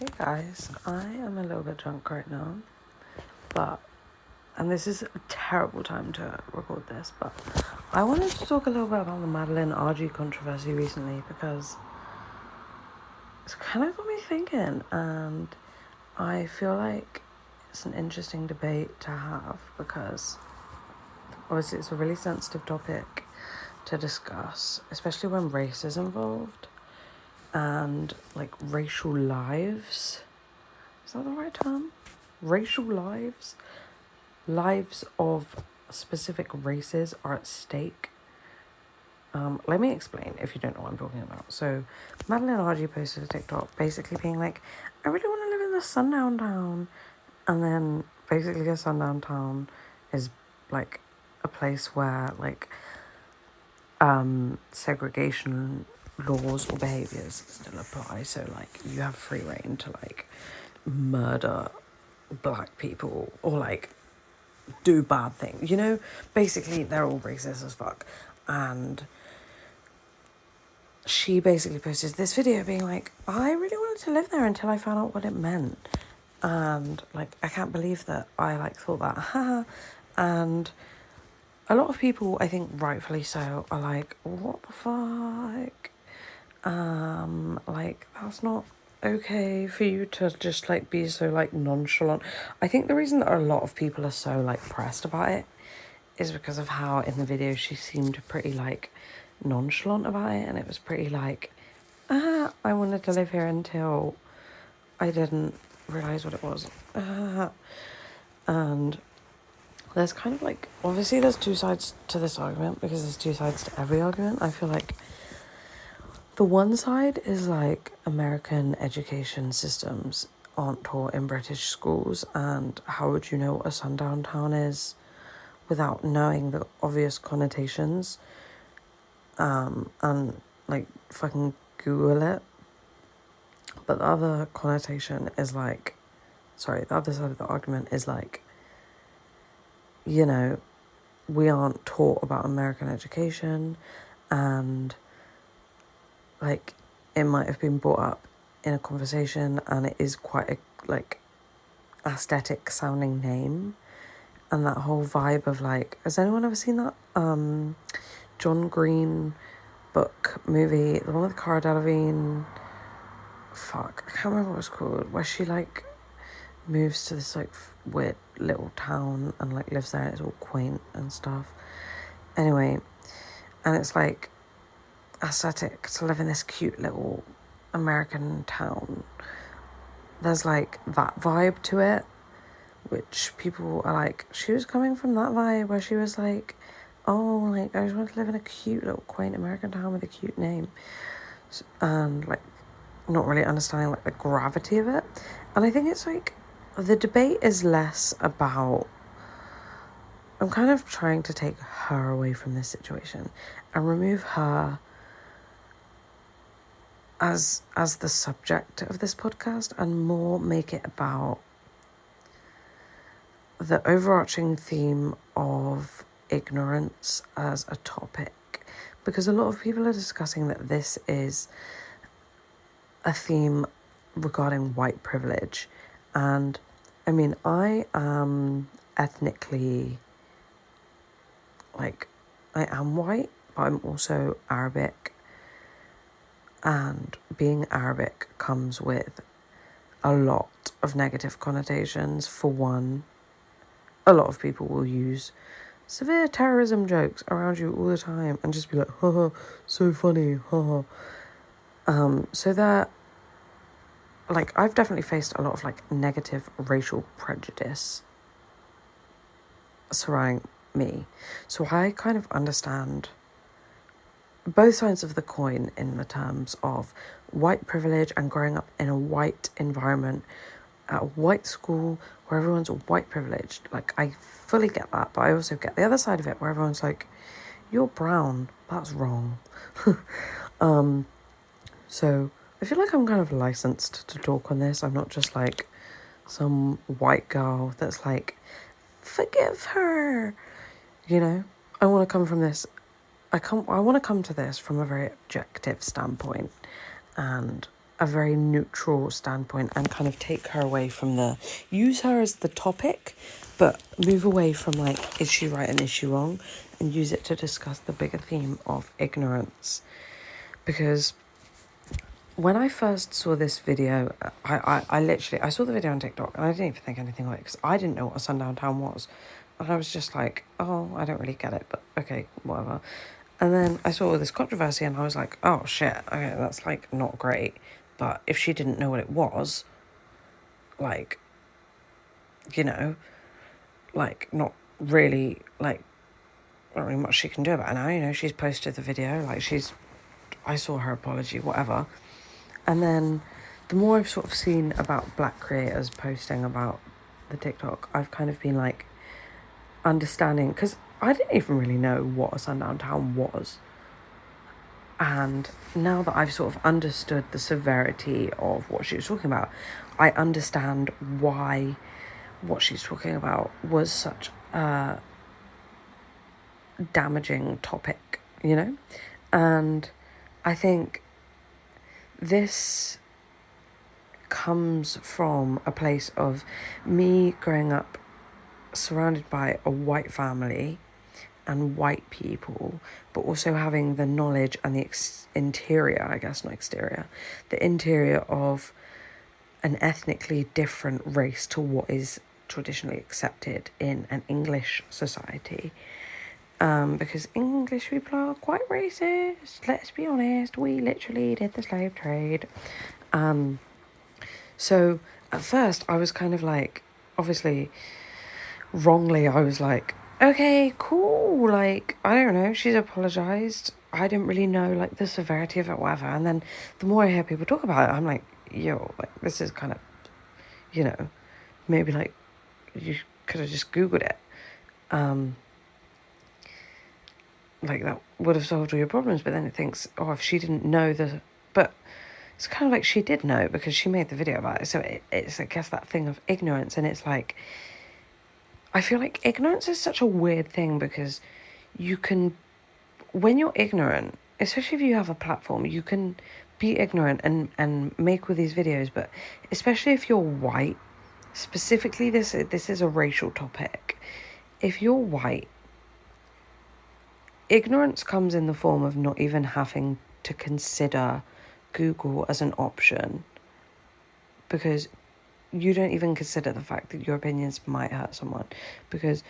Hey guys, I am a little bit drunk right now, and this is a terrible time to record this, but I wanted to talk a little bit about the Madeline Argy controversy recently because it's kind of got me thinking, and I feel like it's an interesting debate to have because obviously it's a really sensitive topic to discuss, especially when race is involved and like racial lives. Is that the right term? Racial lives? Lives of specific races are at stake. Let me explain if you don't know what I'm talking about. So, Madeline Argy posted a TikTok basically being like, I really want to live in the sundown town. And then basically a sundown town is like a place where like segregation laws or behaviours still apply. So like you have free reign to like murder black people or like do bad things, you know. Basically they're all racist as fuck. And she basically posted this video being like, I really wanted to live there until I found out what it meant, and like I can't believe that I like thought that. Haha. And a lot of people, I think rightfully so, are like, what the fuck? Like that's not okay for you to just like be so like nonchalant. I think the reason that a lot of people are so like pressed about it is because of how in the video she seemed pretty like nonchalant about it, and it was pretty like, I wanted to live here until I didn't realise what it was. And there's kind of like, obviously there's two sides to this argument because there's two sides to every argument. I feel like the one side is like American education systems aren't taught in British schools, and how would you know what a sundown town is without knowing the obvious connotations? And like fucking Google it. But the other connotation is like, the other side of the argument is like, you know, we aren't taught about American education, and like it might have been brought up in a conversation and it is quite a like aesthetic sounding name, and that whole vibe of like, has anyone ever seen that John Green book movie, the one with Cara Delevingne? Fuck, I can't remember what it's called, where she like moves to this like weird little town and like lives there and it's all quaint and stuff. Anyway, and it's like aesthetic to live in this cute little American town. There's like that vibe to it, which people are like, she was coming from that vibe where she was like, oh, like I just want to live in a cute little quaint American town with a cute name, and like not really understanding like the gravity of it. And I think it's like the debate is less about, I'm kind of trying to take her away from this situation and remove her as the subject of this podcast and more make it about the overarching theme of ignorance as a topic, because a lot of people are discussing that this is a theme regarding white privilege. And I mean, I am ethnically, like, I am white, but I'm also Arabic, and being Arabic comes with a lot of negative connotations. For one, a lot of people will use severe terrorism jokes around you all the time and just be like, haha, so funny, haha. So that, like, I've definitely faced a lot of like negative racial prejudice surrounding me. So I kind of understand both sides of the coin in the terms of white privilege and growing up in a white environment at a white school where everyone's white privileged. Like, I fully get that, but I also get the other side of it where everyone's like, you're brown, that's wrong. So I feel like I'm kind of licensed to talk on this. I'm not just like some white girl that's like, forgive her, you know. I want to come from this, I want to come to this from a very objective standpoint, and a very neutral standpoint and kind of take her away from use her as the topic, but move away from like, is she right and is she wrong? And use it to discuss the bigger theme of ignorance. Because when I first saw this video, I saw the video on TikTok and I didn't even think anything of it because I didn't know what a sundown town was. And I was just like, oh, I don't really get it, but okay, whatever. And then I saw all this controversy and I was like, oh shit, okay, that's like not great. But if she didn't know what it was, like, you know, like not really, like, not really much she can do about it now. You know, she's posted the video, like I saw her apology, whatever. And then the more I've sort of seen about black creators posting about the TikTok, I've kind of been like understanding, because I didn't even really know what a sundown town was. And now that I've sort of understood the severity of what she was talking about, I understand why what she's talking about was such a damaging topic, you know? And I think this comes from a place of me growing up surrounded by a white family and white people, but also having the knowledge and the interior, I guess, not exterior, the interior of an ethnically different race to what is traditionally accepted in an English society. Because English people are quite racist, let's be honest, we literally did the slave trade. So at first I was kind of like, obviously wrongly, I was like, okay, cool, like, I don't know, she's apologised. I didn't really know, like, the severity of it, whatever. And then the more I hear people talk about it, I'm like, yo, like, this is kind of, you know, maybe, like, you could have just Googled it. Like, that would have solved all your problems. But then it thinks, oh, if she didn't know but it's kind of like she did know because she made the video about it. So it's, I guess, that thing of ignorance. And it's like, I feel like ignorance is such a weird thing because you can, when you're ignorant, especially if you have a platform, you can be ignorant and make all these videos, but especially if you're white, specifically this is a racial topic. If you're white, ignorance comes in the form of not even having to consider Google as an option because you don't even consider the fact that your opinions might hurt someone because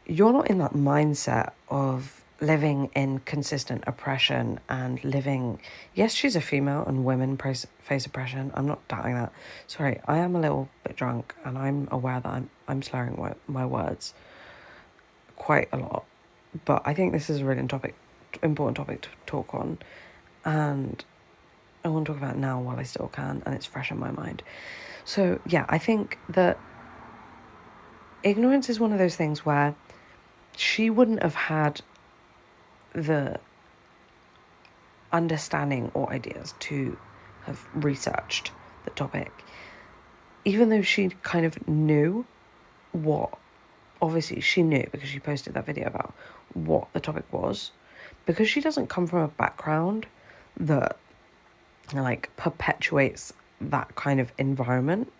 you're not in that mindset of living in consistent oppression and living... Yes, she's a female and women face oppression. I'm not doubting that. Sorry, I am a little bit drunk and I'm aware that I'm slurring my words quite a lot. But I think this is a really important topic to talk on. And I want to talk about it now while I still can and it's fresh in my mind. So, yeah, I think that ignorance is one of those things where she wouldn't have had the understanding or ideas to have researched the topic. Even though she kind of knew obviously she knew because she posted that video about what the topic was, because she doesn't come from a background that, like, perpetuates that kind of environment.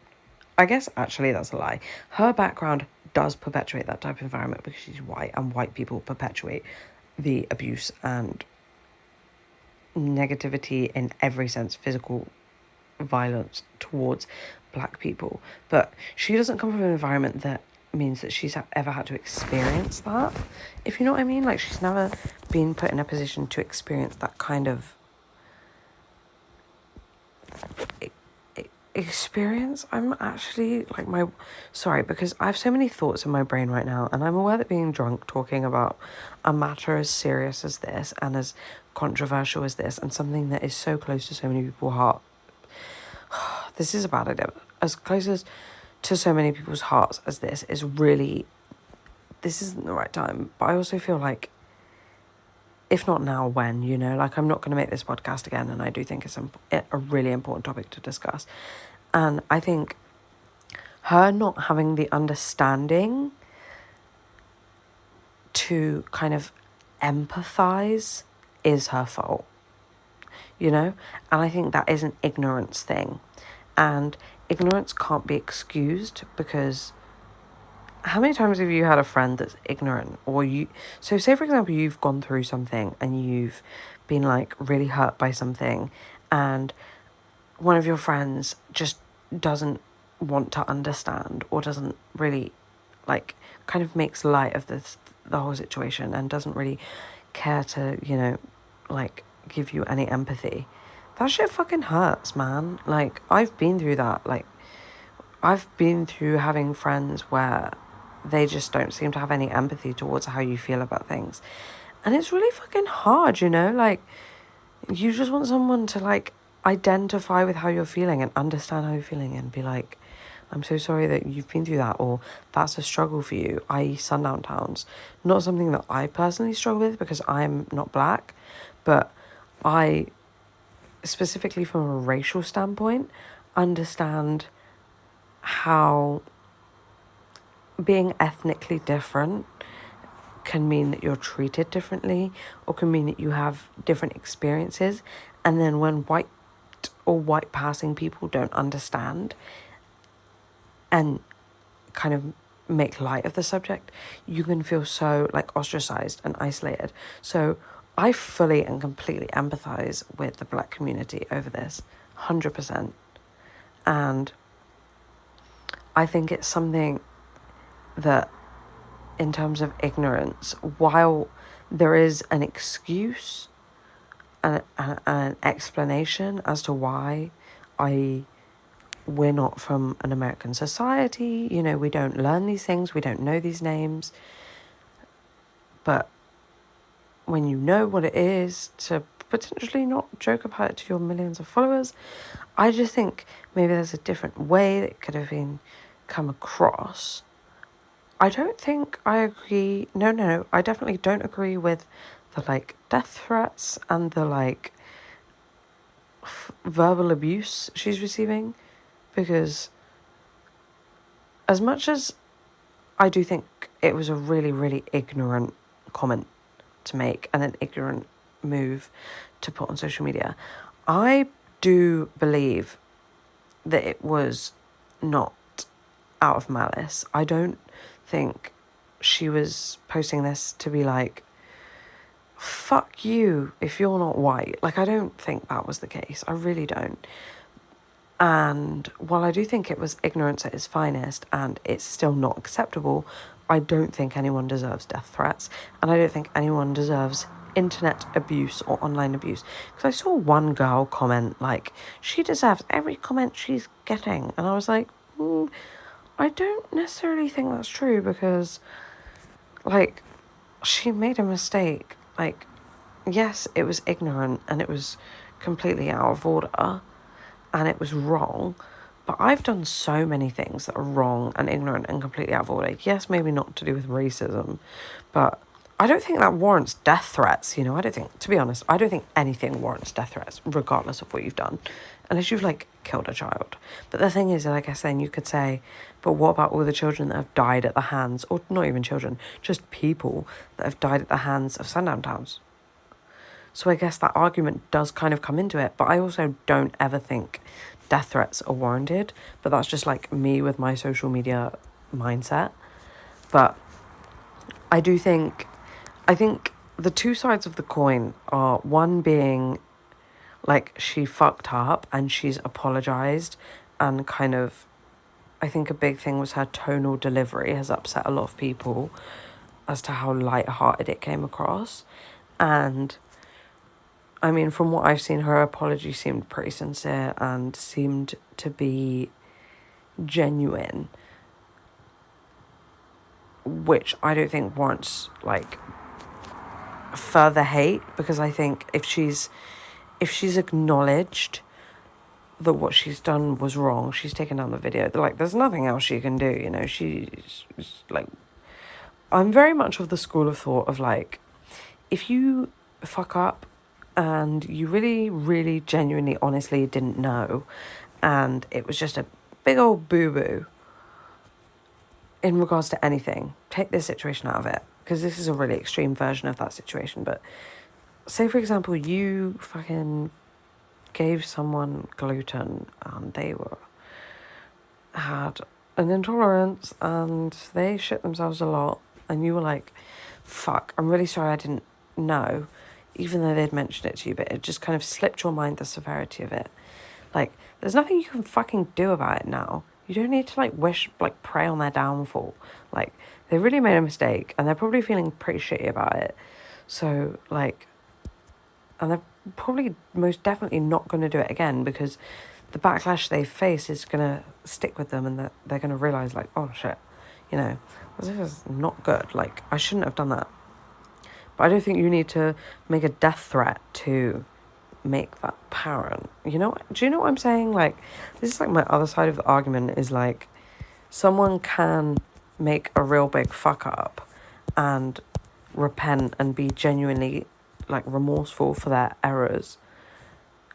I guess actually that's a lie. Her background does perpetuate that type of environment because she's white and white people perpetuate the abuse and negativity in every sense, physical violence towards black people. But she doesn't come from an environment that means that she's ever had to experience that, if you know what I mean. Like, she's never been put in a position to experience that kind of experience. I'm actually like sorry, because I have so many thoughts in my brain right now, and I'm aware that being drunk talking about a matter as serious as this and as controversial as this and something that is so close to so many people's heart, this is a bad idea, as close as to so many people's hearts as this isn't the right time. But I also feel like, if not now, when, you know, like, I'm not going to make this podcast again, and I do think it's a really important topic to discuss. And I think her not having the understanding to kind of empathise is her fault. you know? And I think that is an ignorance thing. And ignorance can't be excused, because how many times have you had a friend that's ignorant? Or so say for example, you've gone through something and you've been like really hurt by something, and one of your friends just doesn't want to understand, or doesn't really like, kind of makes light of the whole situation, and doesn't really care to, you know, like give you any empathy. That shit fucking hurts, man. Like, I've been through that. Like, I've been through having friends where they just don't seem to have any empathy towards how you feel about things. And it's really fucking hard, you know? Like, you just want someone to, like, identify with how you're feeling and understand how you're feeling and be like, I'm so sorry that you've been through that, or that's a struggle for you, i.e. sundown towns. Not something that I personally struggle with because I'm not black, but I, specifically from a racial standpoint, understand how being ethnically different can mean that you're treated differently, or can mean that you have different experiences. And then when white or white passing people don't understand and kind of make light of the subject, you can feel so like ostracized and isolated. So I fully and completely empathize with the black community over this, 100%. And I think it's something that, in terms of ignorance, while there is an excuse and an explanation as to why we're not from an American society, you know, we don't learn these things, we don't know these names. But when you know what it is to potentially not joke about it to your millions of followers, I just think maybe there's a different way that it could have been come across. I don't think I agree. No, I definitely don't agree with the, like, death threats and the, like, verbal abuse she's receiving. Because as much as I do think it was a really, really ignorant comment to make and an ignorant move to put on social media, I do believe that it was not out of malice. I don't think she was posting this to be like, fuck you if you're not white. Like, I don't think that was the case. I really don't. And while I do think it was ignorance at its finest and it's still not acceptable, I don't think anyone deserves death threats, and I don't think anyone deserves internet abuse or online abuse. Because I saw one girl comment, like, she deserves every comment she's getting. And I was like, I don't necessarily think that's true, because, like, she made a mistake. Like, yes, it was ignorant and it was completely out of order and it was wrong, but I've done so many things that are wrong and ignorant and completely out of order. Yes, maybe not to do with racism, but I don't think that warrants death threats, you know? To be honest, I don't think anything warrants death threats, regardless of what you've done, unless you've, like, killed a child. But the thing is, I guess then you could say, but what about all the children that have died at the hands, or not even children, just people that have died at the hands of sundown towns? So I guess that argument does kind of come into it, but I also don't ever think death threats are warranted. But that's just, like, me with my social media mindset. But I think the two sides of the coin are, one being, like, she fucked up and she's apologised, and kind of, I think a big thing was her tonal delivery has upset a lot of people as to how light-hearted it came across. And I mean, from what I've seen, her apology seemed pretty sincere and seemed to be genuine, which I don't think warrants, like, further hate, because I think if she's acknowledged that what she's done was wrong, she's taken down the video, like, there's nothing else she can do, you know? She's like, I'm very much of the school of thought of, like, if you fuck up and you really, really genuinely, honestly didn't know, and it was just a big old boo-boo in regards to anything, take this situation out of it, because this is a really extreme version of that situation. But say, for example, you fucking gave someone gluten and they had an intolerance and they shit themselves a lot, and you were like, fuck, I'm really sorry I didn't know, even though they'd mentioned it to you, but it just kind of slipped your mind the severity of it. Like, there's nothing you can fucking do about it now. You don't need to, pray on their downfall. Like, they really made a mistake, and they're probably feeling pretty shitty about it. So, and they're probably most definitely not going to do it again, because the backlash they face is going to stick with them, and they're going to realise, oh, shit, this is not good. I shouldn't have done that. But I don't think you need to make a death threat to make that apparent. Do you know what I'm saying? This is my other side of the argument is someone can make a real big fuck up and repent and be genuinely remorseful for their errors,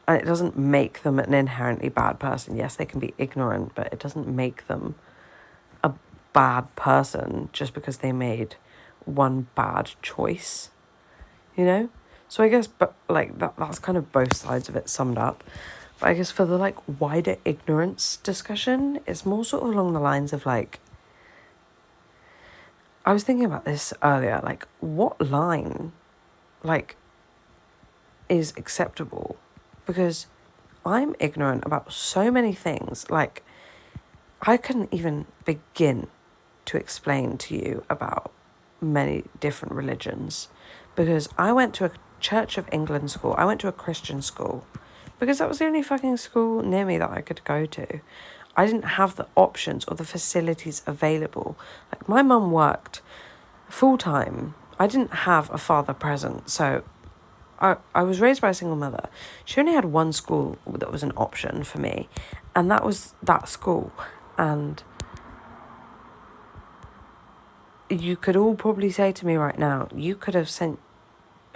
and it doesn't make them an inherently bad person. Yes, they can be ignorant, but it doesn't make them a bad person just because they made one bad choice, So I guess, but that's kind of both sides of it summed up. But I guess for the wider ignorance discussion, it's more sort of along the lines of I was thinking about this earlier, what line is acceptable? Because I'm ignorant about so many things. I couldn't even begin to explain to you about many different religions, because I went to a Church of England school. I went to a Christian school because that was the only fucking school near me that I could go to. I didn't have the options or the facilities available. My mum worked full-time. I didn't have a father present, so I was raised by a single mother. She only had one school that was an option for me, and that was that school. And you could all probably say to me right now,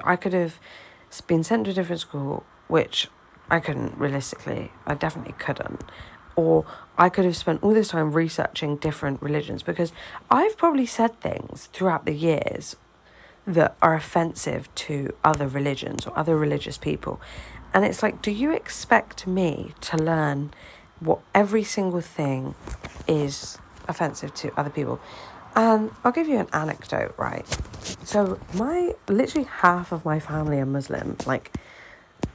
I could have been sent to a different school, which I couldn't realistically. I definitely couldn't. Or I could have spent all this time researching different religions, because I've probably said things throughout the years that are offensive to other religions or other religious people. And it's do you expect me to learn what every single thing is offensive to other people? And I'll give you an anecdote, right? So literally half of my family are Muslim.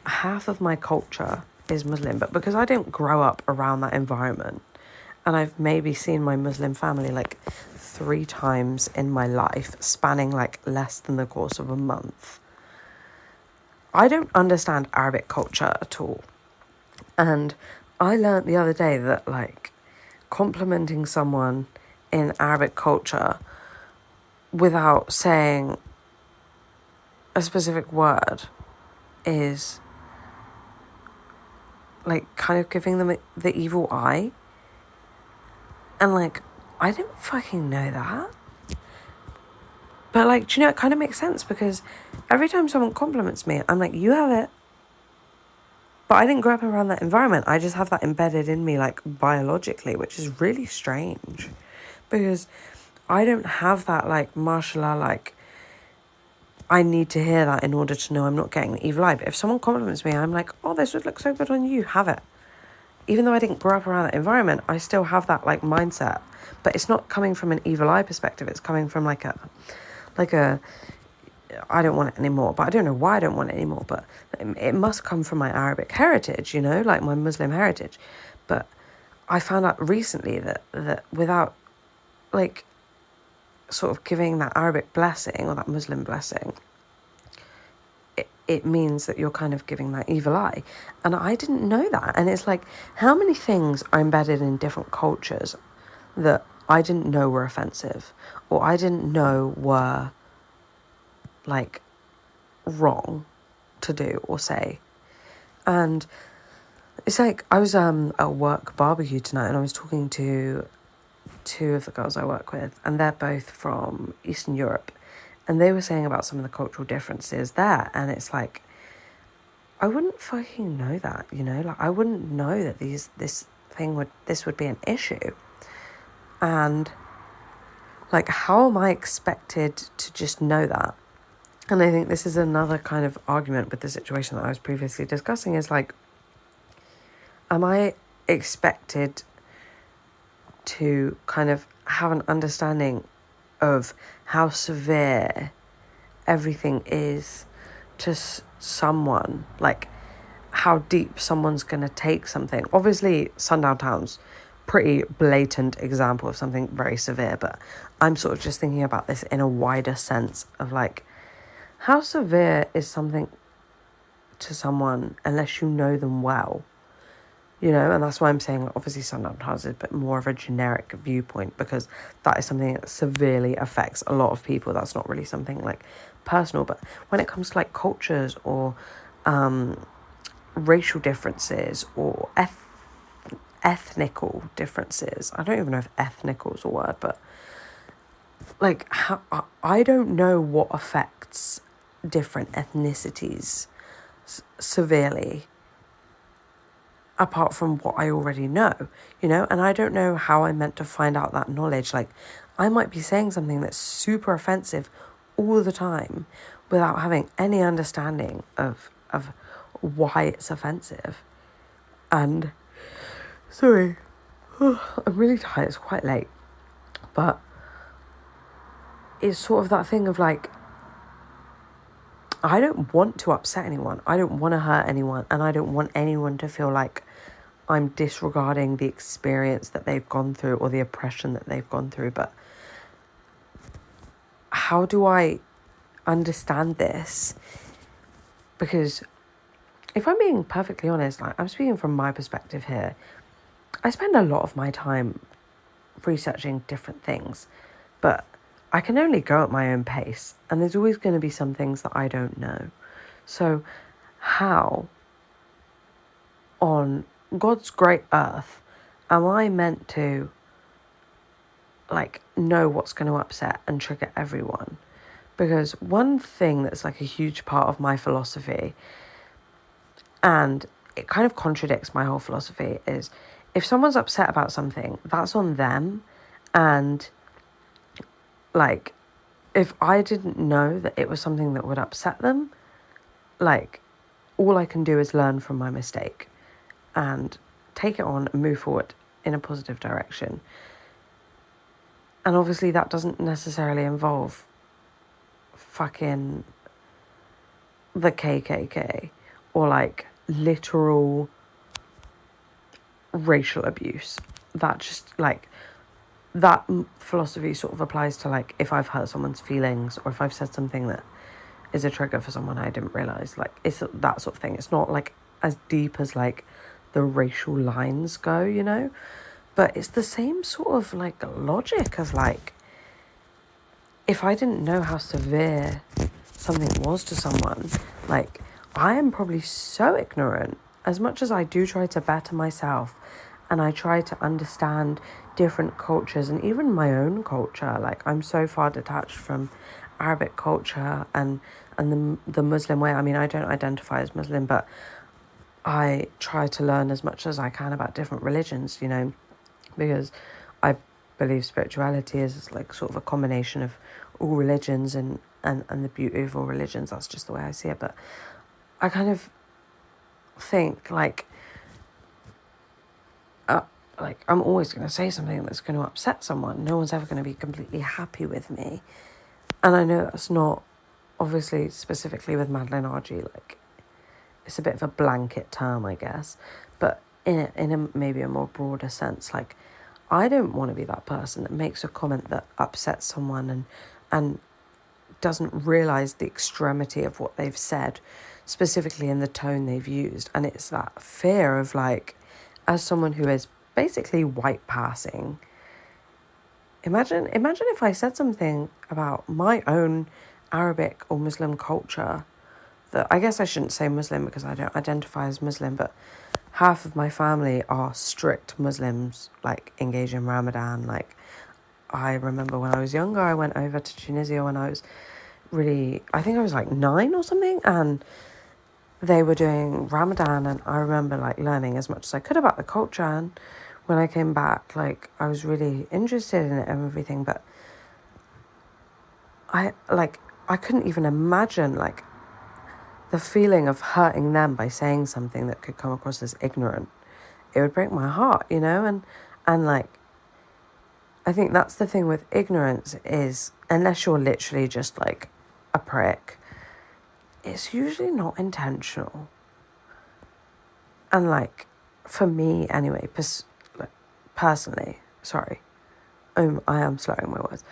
Half of my culture is Muslim. But because I didn't grow up around that environment, and I've maybe seen my Muslim family 3 times in my life, spanning less than the course of a month, I don't understand Arabic culture at all. And I learnt the other day that complimenting someone in Arabic culture without saying a specific word is kind of giving them the evil eye. And I didn't fucking know that. But do you know, it kind of makes sense, because every time someone compliments me, I'm you have it. But I didn't grow up around that environment. I just have that embedded in me biologically, which is really strange. Because I don't have that mashallah, I need to hear that in order to know I'm not getting the evil eye. But if someone compliments me, I'm oh, this would look so good on you, have it. Even though I didn't grow up around that environment, I still have that mindset. But it's not coming from an evil eye perspective. It's coming from I don't want it anymore. But I don't know why I don't want it anymore. But it must come from my Arabic heritage, my Muslim heritage. But I found out recently that without sort of giving that Arabic blessing or that Muslim blessing, it means that you're kind of giving that evil eye. And I didn't know that. And it's how many things are embedded in different cultures that I didn't know were offensive, or I didn't know were wrong to do or say. And it's I was at a work barbecue tonight, and I was talking to 2 of the girls I work with, and they're both from Eastern Europe, and they were saying about some of the cultural differences there, and it's I wouldn't fucking know that, I wouldn't know that this would be an issue. And how am I expected to just know that? And I think this is another kind of argument with the situation that I was previously discussing, is am I expected to kind of have an understanding of how severe everything is to someone, like how deep someone's going to take something? Obviously, Sundown Town's pretty blatant example of something very severe, but I'm sort of just thinking about this in a wider sense of like, how severe is something to someone unless you know them well? You know, and that's why I'm saying, obviously, Sundown Town is a bit more of a generic viewpoint, because that is something that severely affects a lot of people. That's not really something like personal. But when it comes to like cultures or racial differences or ethnical differences, I don't even know if ethnical is a word, but like, how, I don't know what affects different ethnicities severely, apart from what I already know, you know? And I don't know how I'm meant to find out that knowledge. Like, I might be saying something that's super offensive all the time without having any understanding of why it's offensive. And, sorry, I'm really tired, it's quite late. But it's sort of that thing of like, I don't want to upset anyone. I don't want to hurt anyone. And I don't want anyone to feel like I'm disregarding the experience that they've gone through or the oppression that they've gone through. But how do I understand this? Because if I'm being perfectly honest, like, I'm speaking from my perspective here, I spend a lot of my time researching different things, but I can only go at my own pace, and there's always going to be some things that I don't know. So how on God's great earth am I meant to like know what's going to upset and trigger everyone? Because one thing that's like a huge part of my philosophy, and it kind of contradicts my whole philosophy, is if someone's upset about something, that's on them. And like, if I didn't know that it was something that would upset them, like, all I can do is learn from my mistake and take it on and move forward in a positive direction. And obviously that doesn't necessarily involve fucking the KKK or like literal racial abuse. That just like, that philosophy sort of applies to like if I've hurt someone's feelings or if I've said something that is a trigger for someone I didn't realise. Like, it's that sort of thing. It's not like as deep as like the racial lines go, you know? But it's the same sort of like logic as like, if I didn't know how severe something was to someone, like, I am probably so ignorant. As much as I do try to better myself and I try to understand different cultures and even my own culture, like, I'm so far detached from Arabic culture and the Muslim way. I mean, I don't identify as Muslim, but I try to learn as much as I can about different religions, you know, because I believe spirituality is like sort of a combination of all religions and the beauty of all religions. That's just the way I see it. But I kind of think like I'm always going to say something that's going to upset someone. No one's ever going to be completely happy with me. And I know that's not obviously specifically with Madeline Argy, like, it's a bit of a blanket term, I guess, but in a maybe a more broader sense, like, I don't want to be that person that makes a comment that upsets someone and doesn't realise the extremity of what they've said, specifically in the tone they've used. And it's that fear of, like, as someone who is basically white passing, imagine if I said something about my own Arabic or Muslim culture that, I guess I shouldn't say Muslim because I don't identify as Muslim, but half of my family are strict Muslims, like, engage in Ramadan. Like, I remember when I was younger, I went over to Tunisia when I was I think I was like 9 or something, and they were doing Ramadan, and I remember like learning as much as I could about the culture, and when I came back, like, I was really interested in it and everything, but I couldn't even imagine like the feeling of hurting them by saying something that could come across as ignorant it would break my heart, you know, and like, I think that's the thing with ignorance is, unless you're literally just like a prick, it's usually not intentional. And like, for me anyway, personally, sorry, I am slurring my words.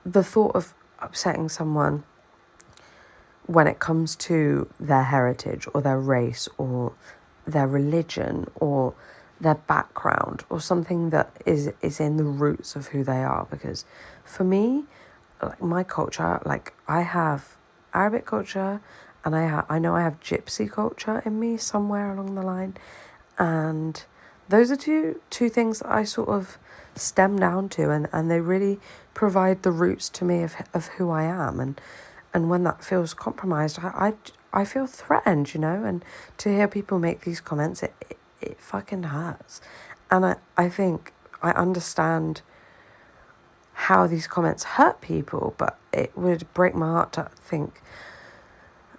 The thought of upsetting someone when it comes to their heritage or their race or their religion or their background or something that is in the roots of who they are. Because for me, like my culture, like I have Arabic culture and I know I have Gypsy culture in me somewhere along the line. And those are two things that I sort of stem down to, and they really provide the roots to me of who I am. And when that feels compromised, I feel threatened, you know, and to hear people make these comments, it fucking hurts. And I think I understand how these comments hurt people, but it would break my heart to think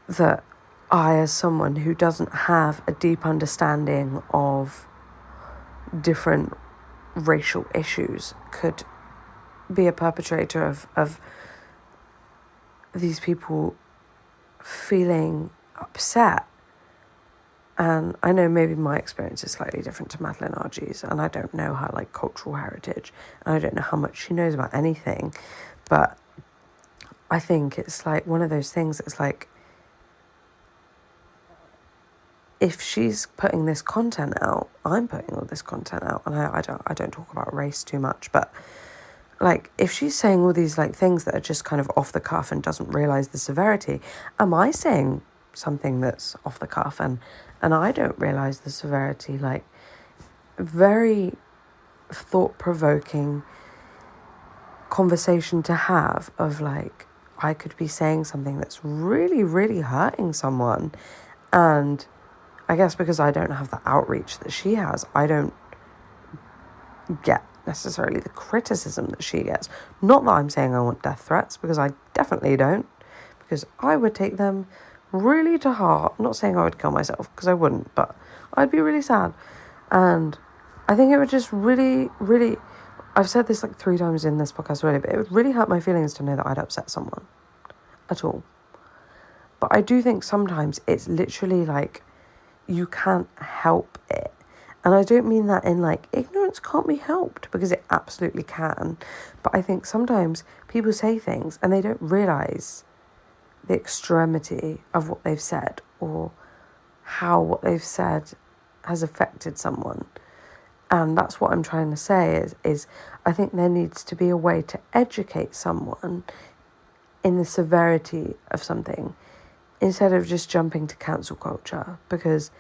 that I, as someone who doesn't have a deep understanding of different racial issues, could be a perpetrator of these people feeling upset. And I know maybe my experience is slightly different to Madeline Argy's, and I don't know her like cultural heritage, and I don't know how much she knows about anything, but I think it's like one of those things that's like, if she's putting this content out, I'm putting all this content out, and I don't talk about race too much, but like, if she's saying all these like things that are just kind of off the cuff and doesn't realise the severity, am I saying something that's off the cuff and I don't realise the severity? Like, very thought-provoking conversation to have of like, I could be saying something that's really, really hurting someone, and I guess because I don't have the outreach that she has, I don't get necessarily the criticism that she gets. Not that I'm saying I want death threats, because I definitely don't, because I would take them really to heart. I'm not saying I would kill myself, because I wouldn't, but I'd be really sad. And I think it would just really, really, I've said this like 3 times in this podcast already, but it would really hurt my feelings to know that I'd upset someone at all. But I do think sometimes it's literally like, you can't help it. And I don't mean that in like, ignorance can't be helped, because it absolutely can. But I think sometimes people say things and they don't realise the extremity of what they've said, or how what they've said has affected someone. And that's what I'm trying to say is I think there needs to be a way to educate someone in the severity of something, instead of just jumping to cancel culture. Because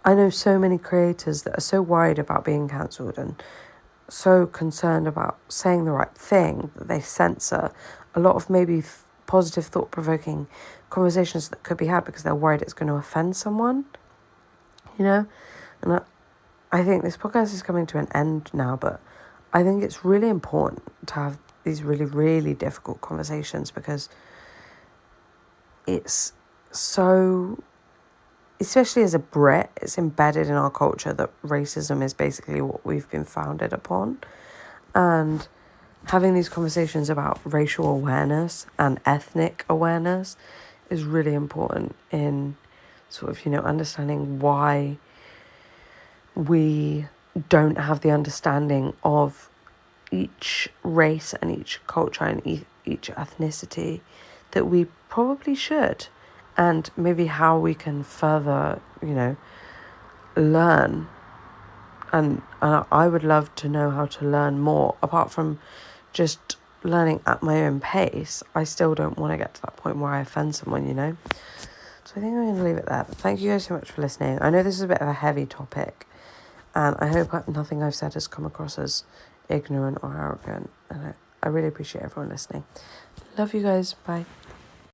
I know so many creators that are so worried about being cancelled and so concerned about saying the right thing that they censor a lot of maybe positive, thought-provoking conversations that could be had, because they're worried it's going to offend someone, you know? And I think this podcast is coming to an end now, but I think it's really important to have these really, really difficult conversations, because it's so, especially as a Brit, it's embedded in our culture that racism is basically what we've been founded upon. And having these conversations about racial awareness and ethnic awareness is really important in sort of, you know, understanding why we don't have the understanding of each race and each culture and each ethnicity that we probably should, and maybe how we can further, you know, learn. And I would love to know how to learn more, apart from just learning at my own pace. I still don't want to get to that point where I offend someone, you know. So I think I'm going to leave it there. But thank you guys so much for listening. I know this is a bit of a heavy topic, and I hope nothing I've said has come across as ignorant or arrogant. And I really appreciate everyone listening. Love you guys. Bye.